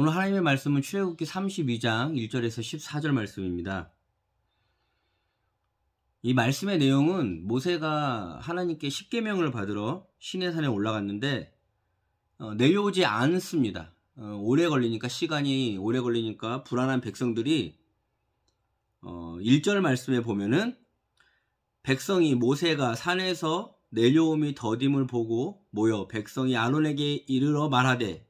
오늘 하나님의 말씀은 출애굽기 32장 1절에서 14절 말씀입니다. 이 말씀의 내용은 모세가 하나님께 십계명을 받으러 시내산에 올라갔는데 내려오지 않습니다. 시간이 오래 걸리니까 불안한 백성들이 1절 말씀에 보면은 백성이 모세가 산에서 내려옴이 더딤을 보고 모여 백성이 아론에게 이르러 말하되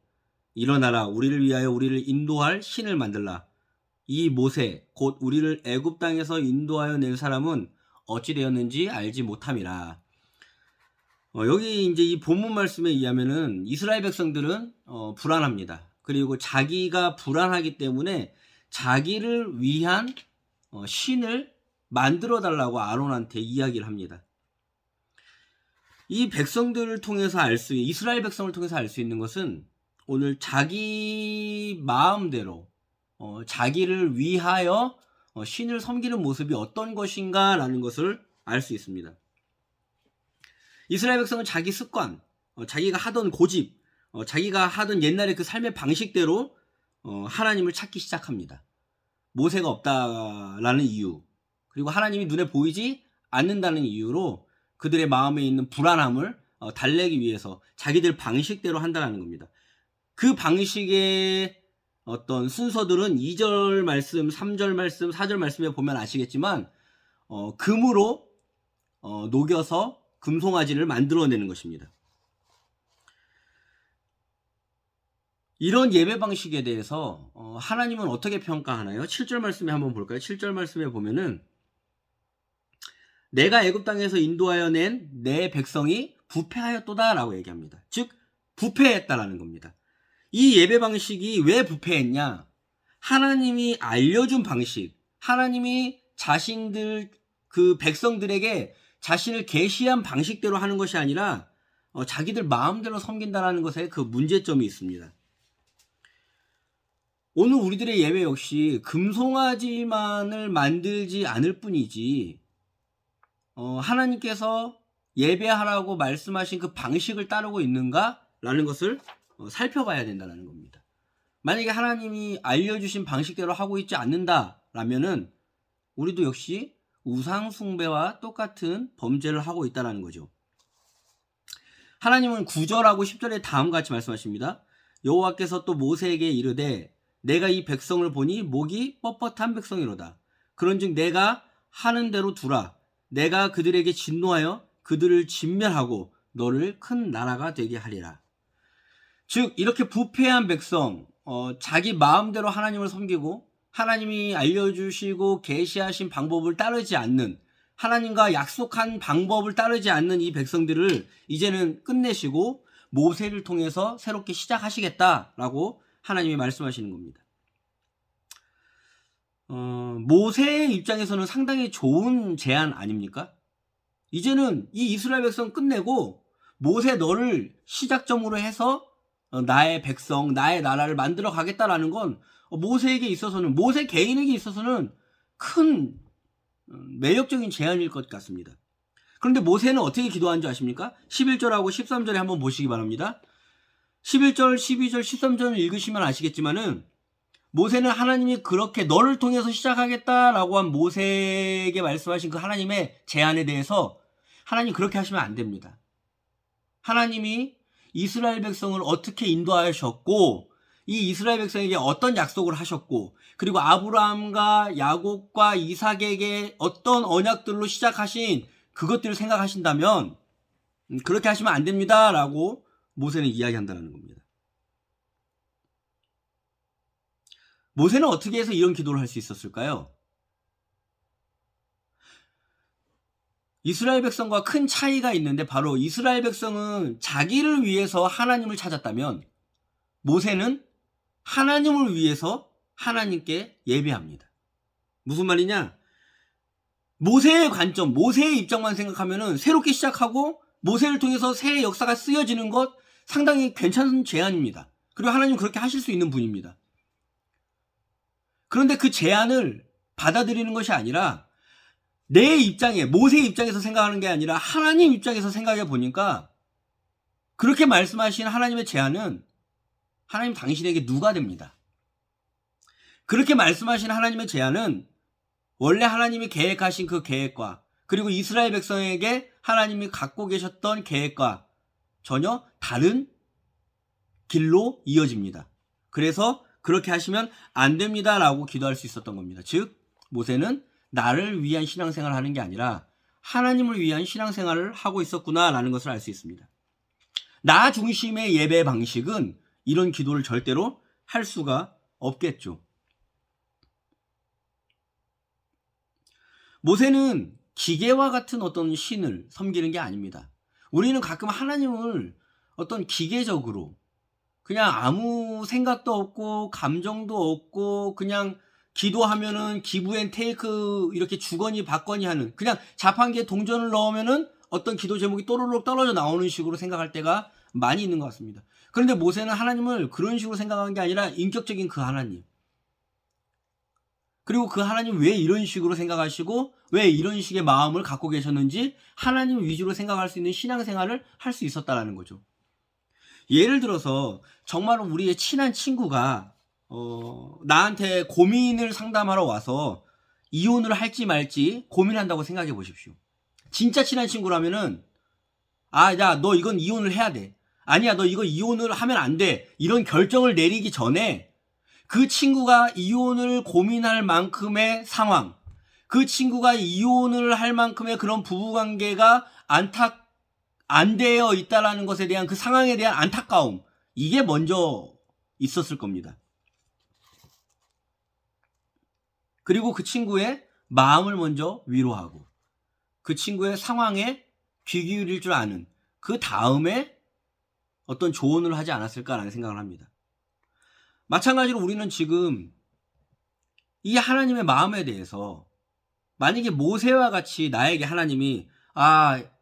일어나라 우리를 위하여 우리를 인도할 신을 만들라. 이 모세 곧 우리를 애굽 땅에서 인도하여 낸 사람은 어찌 되었는지 알지 못함이라. 여기 이제 이 본문 말씀에 의하면은 이스라엘 백성들은 불안합니다. 그리고 자기가 불안하기 때문에 자기를 위한 신을 만들어 달라고 아론한테 이야기를 합니다. 이 백성들을 통해서 이스라엘 백성을 통해서 알 수 있는 것은 오늘 자기 마음대로 자기를 위하여 신을 섬기는 모습이 어떤 것인가 라는 것을 알 수 있습니다. 이스라엘 백성은 자기 습관, 자기가 하던 고집, 자기가 하던 옛날의 그 삶의 방식대로 하나님을 찾기 시작합니다. 모세가 없다라는 이유, 그리고 하나님이 눈에 보이지 않는다는 이유로 그들의 마음에 있는 불안함을 달래기 위해서 자기들 방식대로 한다는 겁니다. 그 방식의 어떤 순서들은 2절 말씀, 3절 말씀, 4절 말씀에 보면 아시겠지만 금으로 녹여서 금송아지를 만들어내는 것입니다. 이런 예배 방식에 대해서 하나님은 어떻게 평가하나요? 7절 말씀에 한번 볼까요? 7절 말씀에 보면은 내가 애굽 땅에서 인도하여 낸 내 백성이 부패하였도다 라고 얘기합니다. 즉 부패했다라는 겁니다. 이 예배 방식이 왜 부패했냐? 하나님이 알려준 방식, 하나님이 자신들 그 백성들에게 자신을 계시한 방식대로 하는 것이 아니라 자기들 마음대로 섬긴다라는 것에 그 문제점이 있습니다. 오늘 우리들의 예배 역시 금송아지만을 만들지 않을 뿐이지 하나님께서 예배하라고 말씀하신 그 방식을 따르고 있는가? 라는 것을 살펴봐야 된다는 겁니다. 만약에 하나님이 알려주신 방식대로 하고 있지 않는다라면은 우리도 역시 우상숭배와 똑같은 범죄를 하고 있다는 거죠. 하나님은 9절하고 10절에 다음과 같이 말씀하십니다. 여호와께서 또 모세에게 이르되 내가 이 백성을 보니 목이 뻣뻣한 백성이로다. 그런즉 내가 하는 대로 두라. 내가 그들에게 진노하여 그들을 진멸하고 너를 큰 나라가 되게 하리라. 즉 이렇게 부패한 백성, 자기 마음대로 하나님을 섬기고 하나님이 알려주시고 계시하신 방법을 따르지 않는, 하나님과 약속한 방법을 따르지 않는 이 백성들을 이제는 끝내시고 모세를 통해서 새롭게 시작하시겠다라고 하나님이 말씀하시는 겁니다. 모세의 입장에서는 상당히 좋은 제안 아닙니까? 이제는 이 이스라엘 백성 끝내고 모세 너를 시작점으로 해서 나의 백성, 나의 나라를 만들어 가겠다라는 건 모세에게 있어서는, 모세 개인에게 있어서는 큰 매력적인 제안일 것 같습니다. 그런데 모세는 어떻게 기도한 줄 아십니까? 11절하고 13절에 한번 보시기 바랍니다. 11절, 12절, 13절을 읽으시면 아시겠지만은 모세는 하나님이 그렇게 너를 통해서 시작하겠다라고 한 모세에게 말씀하신 그 하나님의 제안에 대해서 하나님 그렇게 하시면 안 됩니다. 하나님이 이스라엘 백성을 어떻게 인도하셨고 이 이스라엘 백성에게 어떤 약속을 하셨고 그리고 아브라함과 야곱과 이삭에게 어떤 언약들로 시작하신 그것들을 생각하신다면 그렇게 하시면 안 됩니다 라고 모세는 이야기한다는 겁니다. 모세는 어떻게 해서 이런 기도를 할 수 있었을까요? 이스라엘 백성과 큰 차이가 있는데 바로 이스라엘 백성은 자기를 위해서 하나님을 찾았다면 모세는 하나님을 위해서 하나님께 예배합니다. 무슨 말이냐? 모세의 관점, 모세의 입장만 생각하면은 새롭게 시작하고 모세를 통해서 새 역사가 쓰여지는 것 상당히 괜찮은 제안입니다. 그리고 하나님은 그렇게 하실 수 있는 분입니다. 그런데 그 제안을 받아들이는 것이 아니라 내 입장에, 모세의 입장에서 생각하는 게 아니라 하나님 입장에서 생각해 보니까 그렇게 말씀하신 하나님의 제안은 하나님 당신에게 누가 됩니다. 그렇게 말씀하신 하나님의 제안은 원래 하나님이 계획하신 그 계획과 그리고 이스라엘 백성에게 하나님이 갖고 계셨던 계획과 전혀 다른 길로 이어집니다. 그래서 그렇게 하시면 안 됩니다 라고 기도할 수 있었던 겁니다. 즉 모세는 나를 위한 신앙생활을 하는 게 아니라 하나님을 위한 신앙생활을 하고 있었구나 라는 것을 알 수 있습니다. 나 중심의 예배 방식은 이런 기도를 절대로 할 수가 없겠죠. 모세는 기계와 같은 어떤 신을 섬기는 게 아닙니다. 우리는 가끔 하나님을 어떤 기계적으로 그냥 아무 생각도 없고 감정도 없고 그냥 기도하면은 기브앤테이크 이렇게 주거니 받거니 하는 그냥 자판기에 동전을 넣으면은 어떤 기도 제목이 또르륵 떨어져 나오는 식으로 생각할 때가 많이 있는 것 같습니다. 그런데 모세는 하나님을 그런 식으로 생각한 게 아니라 인격적인 그 하나님, 그리고 그 하나님 왜 이런 식으로 생각하시고 왜 이런 식의 마음을 갖고 계셨는지 하나님 위주로 생각할 수 있는 신앙생활을 할 수 있었다라는 거죠. 예를 들어서 정말 우리의 친한 친구가 나한테 고민을 상담하러 와서 이혼을 할지 말지 고민한다고 생각해 보십시오. 진짜 친한 친구라면은 야, 너 이건 이혼을 해야 돼. 아니야, 너 이거 이혼을 하면 안 돼. 이런 결정을 내리기 전에 그 친구가 이혼을 고민할 만큼의 상황, 그 친구가 이혼을 할 만큼의 그런 부부관계가 안 되어 있다라는 것에 대한 그 상황에 대한 안타까움, 이게 먼저 있었을 겁니다. 그리고 그 친구의 마음을 먼저 위로하고 그 친구의 상황에 귀 기울일 줄 아는 그 다음에 어떤 조언을 하지 않았을까라는 생각을 합니다. 마찬가지로 우리는 지금 이 하나님의 마음에 대해서 만약에 모세와 같이 나에게 하나님이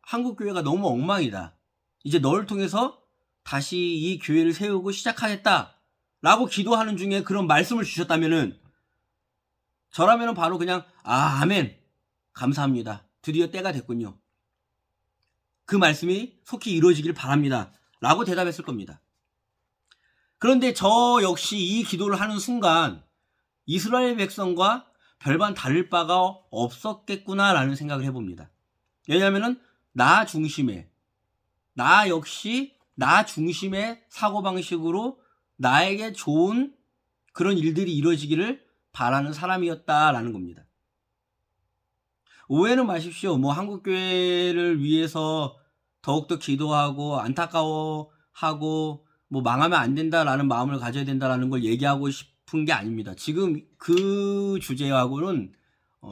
한국교회가 너무 엉망이다, 이제 너를 통해서 다시 이 교회를 세우고 시작하겠다 라고 기도하는 중에 그런 말씀을 주셨다면은 저라면은 바로 그냥 아멘, 감사합니다, 드디어 때가 됐군요, 그 말씀이 속히 이루어지길 바랍니다 라고 대답했을 겁니다. 그런데 저 역시 이 기도를 하는 순간 이스라엘 백성과 별반 다를 바가 없었겠구나라는 생각을 해봅니다. 왜냐하면은 나 역시 나 중심의 사고방식으로 나에게 좋은 그런 일들이 이루어지기를 바라는 사람이었다라는 겁니다. 오해는 마십시오. 한국교회를 위해서 더욱더 기도하고 안타까워하고 망하면 안 된다라는 마음을 가져야 된다라는 걸 얘기하고 싶은 게 아닙니다. 지금 그 주제하고는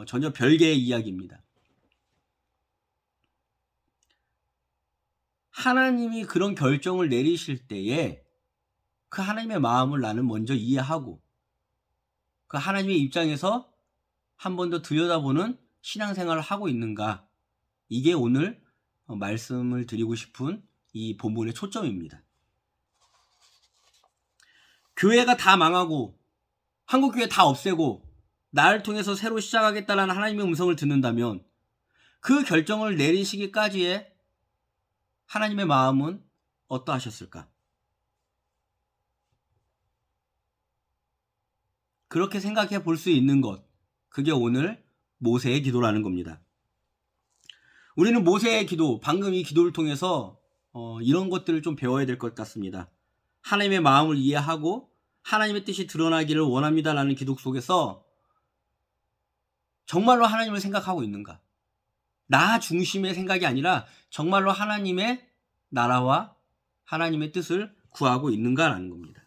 전혀 별개의 이야기입니다. 하나님이 그런 결정을 내리실 때에 그 하나님의 마음을 나는 먼저 이해하고 그 하나님의 입장에서 한 번 더 들여다보는 신앙생활을 하고 있는가, 이게 오늘 말씀을 드리고 싶은 이 본문의 초점입니다. 교회가 다 망하고 한국교회 다 없애고 나를 통해서 새로 시작하겠다라는 하나님의 음성을 듣는다면 그 결정을 내리시기까지의 하나님의 마음은 어떠하셨을까? 그렇게 생각해 볼 수 있는 것, 그게 오늘 모세의 기도라는 겁니다. 우리는 모세의 기도, 방금 이 기도를 통해서 이런 것들을 좀 배워야 될 것 같습니다. 하나님의 마음을 이해하고 하나님의 뜻이 드러나기를 원합니다라는 기도 속에서 정말로 하나님을 생각하고 있는가? 나 중심의 생각이 아니라 정말로 하나님의 나라와 하나님의 뜻을 구하고 있는가라는 겁니다.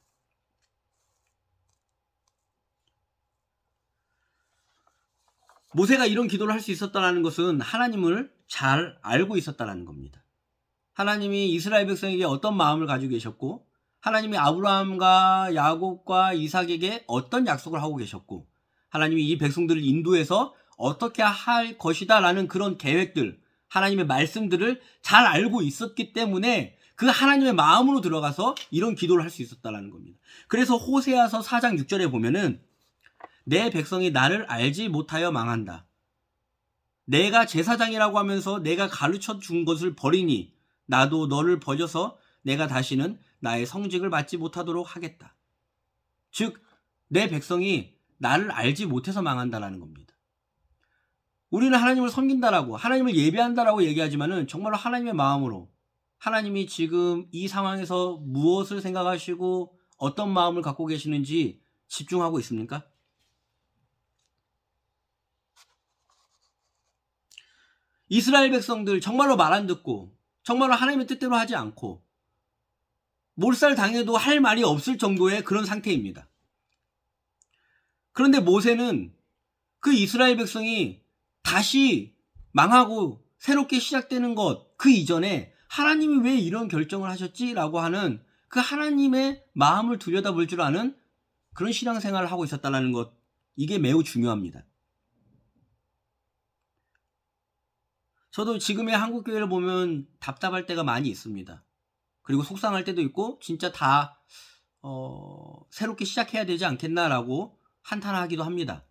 모세가 이런 기도를 할 수 있었다는 것은 하나님을 잘 알고 있었다는 겁니다. 하나님이 이스라엘 백성에게 어떤 마음을 가지고 계셨고 하나님이 아브라함과 야곱과 이삭에게 어떤 약속을 하고 계셨고 하나님이 이 백성들을 인도해서 어떻게 할 것이다 라는 그런 계획들, 하나님의 말씀들을 잘 알고 있었기 때문에 그 하나님의 마음으로 들어가서 이런 기도를 할 수 있었다는 겁니다. 그래서 호세아서 4장 6절에 보면은 내 백성이 나를 알지 못하여 망한다. 내가 제사장이라고 하면서 내가 가르쳐 준 것을 버리니 나도 너를 버려서 내가 다시는 나의 성직을 받지 못하도록 하겠다. 즉 내 백성이 나를 알지 못해서 망한다라는 겁니다. 우리는 하나님을 섬긴다라고, 하나님을 예배한다라고 얘기하지만은 정말로 하나님의 마음으로 하나님이 지금 이 상황에서 무엇을 생각하시고 어떤 마음을 갖고 계시는지 집중하고 있습니까? 이스라엘 백성들 정말로 말 안 듣고 정말로 하나님의 뜻대로 하지 않고 몰살 당해도 할 말이 없을 정도의 그런 상태입니다. 그런데 모세는 그 이스라엘 백성이 다시 망하고 새롭게 시작되는 것 그 이전에 하나님이 왜 이런 결정을 하셨지라고 하는 그 하나님의 마음을 들여다볼 줄 아는 그런 신앙생활을 하고 있었다는 것, 이게 매우 중요합니다. 저도 지금의 한국교회를 보면 답답할 때가 많이 있습니다. 그리고 속상할 때도 있고 진짜 다 새롭게 시작해야 되지 않겠나라고 한탄하기도 합니다.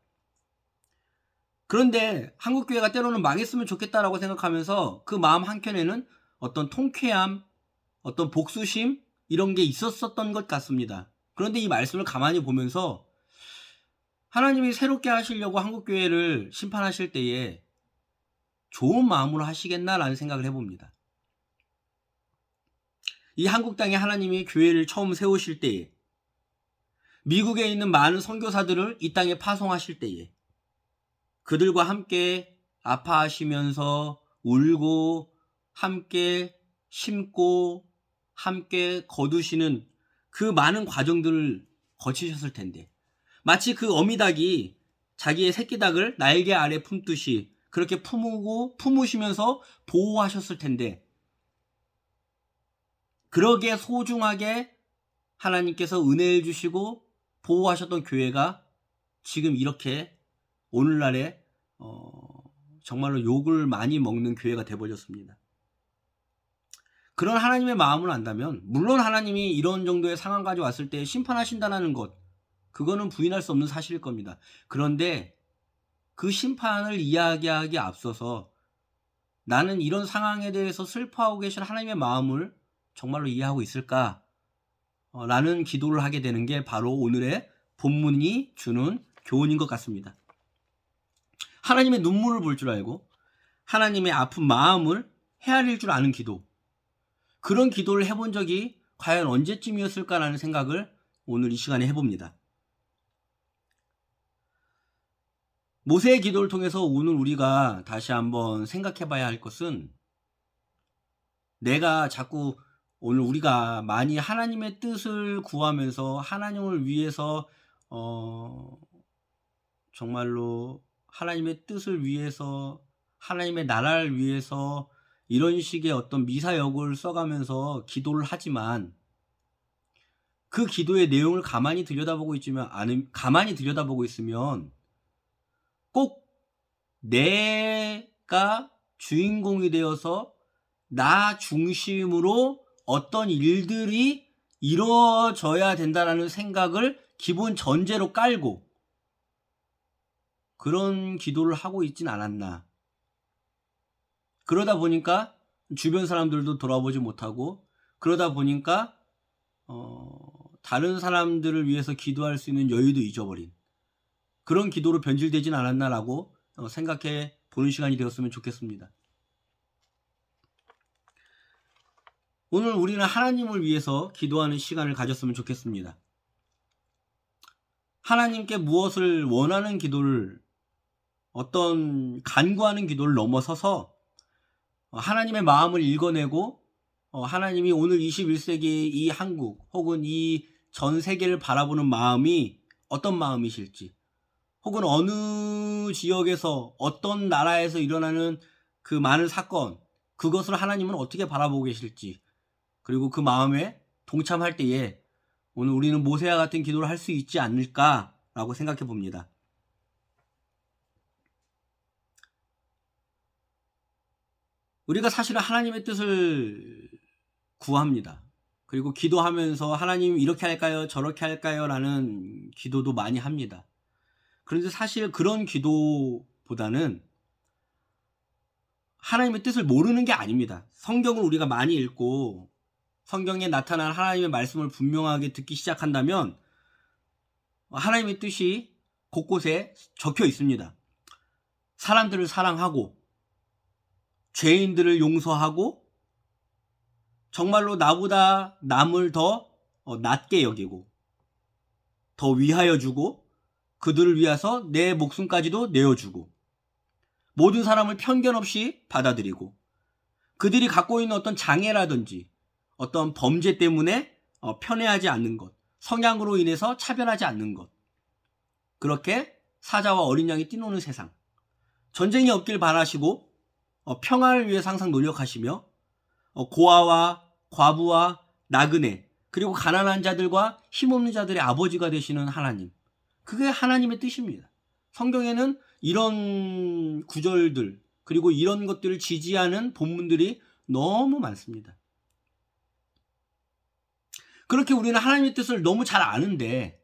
그런데 한국교회가 때로는 망했으면 좋겠다라고 생각하면서 그 마음 한켠에는 어떤 통쾌함, 어떤 복수심 이런 게 있었던 것 같습니다. 그런데 이 말씀을 가만히 보면서 하나님이 새롭게 하시려고 한국교회를 심판하실 때에 좋은 마음으로 하시겠나라는 생각을 해봅니다. 이 한국 땅에 하나님이 교회를 처음 세우실 때에, 미국에 있는 많은 선교사들을 이 땅에 파송하실 때에 그들과 함께 아파하시면서 울고 함께 심고 함께 거두시는 그 많은 과정들을 거치셨을 텐데, 마치 그 어미닭이 자기의 새끼닭을 날개 아래 품듯이 그렇게 품으시면서 보호하셨을 텐데, 그러게 소중하게 하나님께서 은혜를 주시고 보호하셨던 교회가 지금 이렇게 오늘날에 정말로 욕을 많이 먹는 교회가 되어버렸습니다. 그런 하나님의 마음을 안다면, 물론 하나님이 이런 정도의 상황까지 왔을 때 심판하신다는 것, 그거는 부인할 수 없는 사실일 겁니다. 그런데 그 심판을 이야기하기에 앞서서 나는 이런 상황에 대해서 슬퍼하고 계신 하나님의 마음을 정말로 이해하고 있을까? 라는 기도를 하게 되는 게 바로 오늘의 본문이 주는 교훈인 것 같습니다. 하나님의 눈물을 볼 줄 알고 하나님의 아픈 마음을 헤아릴 줄 아는 기도, 그런 기도를 해본 적이 과연 언제쯤이었을까라는 생각을 오늘 이 시간에 해봅니다. 모세의 기도를 통해서 오늘 우리가 다시 한번 생각해 봐야 할 것은, 내가 자꾸 오늘 우리가 많이 하나님의 뜻을 구하면서 하나님을 위해서 정말로 하나님의 뜻을 위해서 하나님의 나라를 위해서 이런 식의 어떤 미사역을 써가면서 기도를 하지만, 그 기도의 내용을 가만히 들여다보고 있으면 꼭 내가 주인공이 되어서 나 중심으로 어떤 일들이 이루어져야 된다라는 생각을 기본 전제로 깔고 그런 기도를 하고 있진 않았나. 그러다 보니까 주변 사람들도 돌아보지 못하고, 그러다 보니까 다른 사람들을 위해서 기도할 수 있는 여유도 잊어버린 그런 기도로 변질되진 않았나라고 생각해 보는 시간이 되었으면 좋겠습니다. 오늘 우리는 하나님을 위해서 기도하는 시간을 가졌으면 좋겠습니다. 하나님께 무엇을 원하는 기도를, 어떤 간구하는 기도를 넘어서서 하나님의 마음을 읽어내고 하나님이 오늘 21세기 이 한국 혹은 이 전 세계를 바라보는 마음이 어떤 마음이실지, 혹은 어느 지역에서 어떤 나라에서 일어나는 그 많은 사건, 그것을 하나님은 어떻게 바라보고 계실지, 그리고 그 마음에 동참할 때에 오늘 우리는 모세와 같은 기도를 할 수 있지 않을까라고 생각해 봅니다. 우리가 사실은 하나님의 뜻을 구합니다. 그리고 기도하면서 하나님 이렇게 할까요? 저렇게 할까요? 라는 기도도 많이 합니다. 그런데 사실 그런 기도보다는 하나님의 뜻을 모르는 게 아닙니다. 성경을 우리가 많이 읽고 성경에 나타난 하나님의 말씀을 분명하게 듣기 시작한다면 하나님의 뜻이 곳곳에 적혀 있습니다. 사람들을 사랑하고 죄인들을 용서하고 정말로 나보다 남을 더 낮게 여기고 더 위하여 주고 그들을 위해서 내 목숨까지도 내어주고 모든 사람을 편견 없이 받아들이고 그들이 갖고 있는 어떤 장애라든지 어떤 범죄 때문에 편애하지 않는 것, 성향으로 인해서 차별하지 않는 것, 그렇게 사자와 어린 양이 뛰노는 세상, 전쟁이 없길 바라시고 평화를 위해 항상 노력하시며 고아와 과부와 나그네 그리고 가난한 자들과 힘없는 자들의 아버지가 되시는 하나님, 그게 하나님의 뜻입니다. 성경에는 이런 구절들 그리고 이런 것들을 지지하는 본문들이 너무 많습니다. 그렇게 우리는 하나님의 뜻을 너무 잘 아는데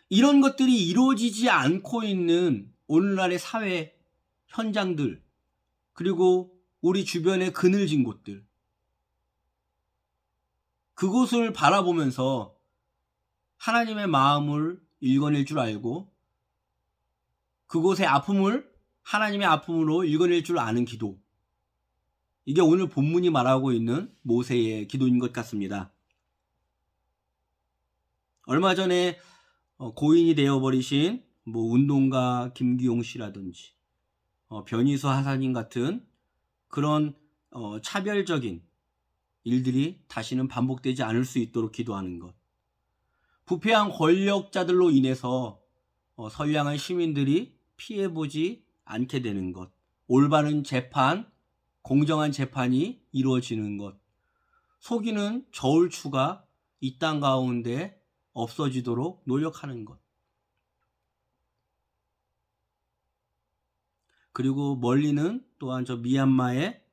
이런 것들이 이루어지지 않고 있는 오늘날의 사회 현장들 그리고 우리 주변의 그늘진 곳들, 그곳을 바라보면서 하나님의 마음을 읽어낼 줄 알고 그곳의 아픔을 하나님의 아픔으로 읽어낼 줄 아는 기도, 이게 오늘 본문이 말하고 있는 모세의 기도인 것 같습니다. 얼마 전에 고인이 되어버리신 운동가 김기용 씨라든지 변희수 하사님 같은 그런 차별적인 일들이 다시는 반복되지 않을 수 있도록 기도하는 것, 부패한 권력자들로 인해서 선량한 시민들이 피해보지 않게 되는 것, 올바른 재판, 공정한 재판이 이루어지는 것, 속이는 저울추가 이 땅 가운데 없어지도록 노력하는 것, 그리고 멀리는 또한 저 미얀마의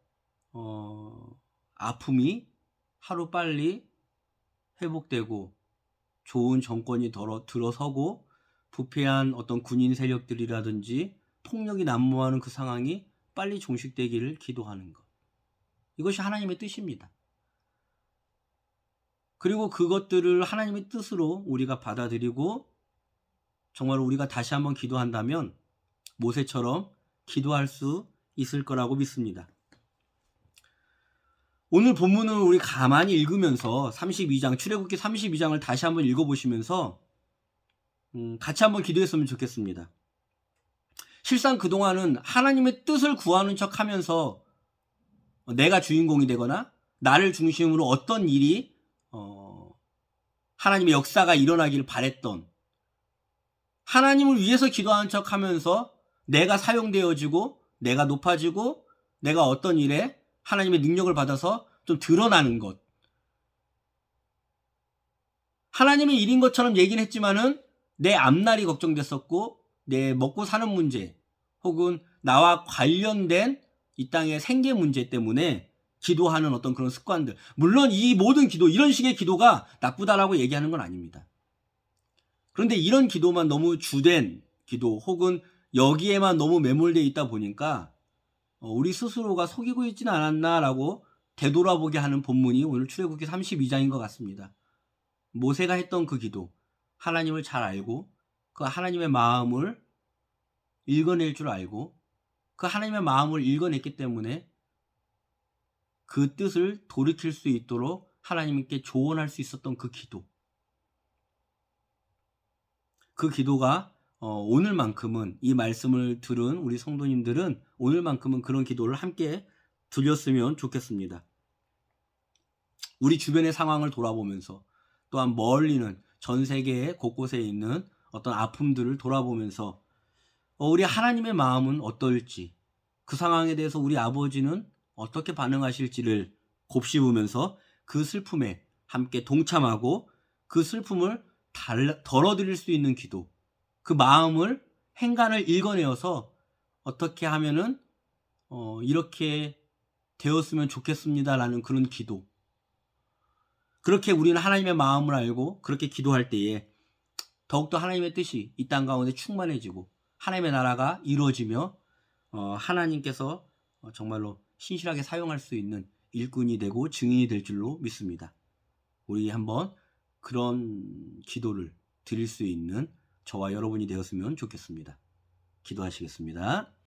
아픔이 하루빨리 회복되고 좋은 정권이 들어서고 부패한 어떤 군인 세력들이라든지 폭력이 난무하는 그 상황이 빨리 종식되기를 기도하는 것, 이것이 하나님의 뜻입니다. 그리고 그것들을 하나님의 뜻으로 우리가 받아들이고 정말 우리가 다시 한번 기도한다면 모세처럼 기도할 수 있을 거라고 믿습니다. 오늘 본문을 우리 가만히 읽으면서 32장, 출애굽기 32장을 다시 한번 읽어보시면서 같이 한번 기도했으면 좋겠습니다. 실상 그동안은 하나님의 뜻을 구하는 척 하면서 내가 주인공이 되거나 나를 중심으로 어떤 일이 하나님의 역사가 일어나기를 바랬던, 하나님을 위해서 기도하는 척 하면서 내가 사용되어지고 내가 높아지고 내가 어떤 일에 하나님의 능력을 받아서 좀 드러나는 것, 하나님의 일인 것처럼 얘기는 했지만은 내 앞날이 걱정됐었고 내 먹고 사는 문제 혹은 나와 관련된 이 땅의 생계 문제 때문에 기도하는 어떤 그런 습관들, 물론 이 모든 기도, 이런 식의 기도가 나쁘다라고 얘기하는 건 아닙니다. 그런데 이런 기도만 너무 주된 기도 혹은 여기에만 너무 매몰되어 있다 보니까 우리 스스로가 속이고 있지는 않았나라고 되돌아보게 하는 본문이 오늘 출애굽기 32장인 것 같습니다. 모세가 했던 그 기도, 하나님을 잘 알고 그 하나님의 마음을 읽어낼 줄 알고 그 하나님의 마음을 읽어냈기 때문에 그 뜻을 돌이킬 수 있도록 하나님께 조언할 수 있었던 그 기도, 그 기도가 오늘만큼은, 이 말씀을 들은 우리 성도님들은 오늘만큼은 그런 기도를 함께 드렸으면 좋겠습니다. 우리 주변의 상황을 돌아보면서 또한 멀리는 전 세계 곳곳에 있는 어떤 아픔들을 돌아보면서 우리 하나님의 마음은 어떨지, 그 상황에 대해서 우리 아버지는 어떻게 반응하실지를 곱씹으면서 그 슬픔에 함께 동참하고 그 슬픔을 덜어드릴 수 있는 기도, 그 마음을, 행간을 읽어내어서 어떻게 하면은 이렇게 되었으면 좋겠습니다라는 그런 기도, 그렇게 우리는 하나님의 마음을 알고 그렇게 기도할 때에 더욱더 하나님의 뜻이 이 땅 가운데 충만해지고 하나님의 나라가 이루어지며 하나님께서 정말로 신실하게 사용할 수 있는 일꾼이 되고 증인이 될 줄로 믿습니다. 우리 한번 그런 기도를 드릴 수 있는 저와 여러분이 되었으면 좋겠습니다. 기도하시겠습니다.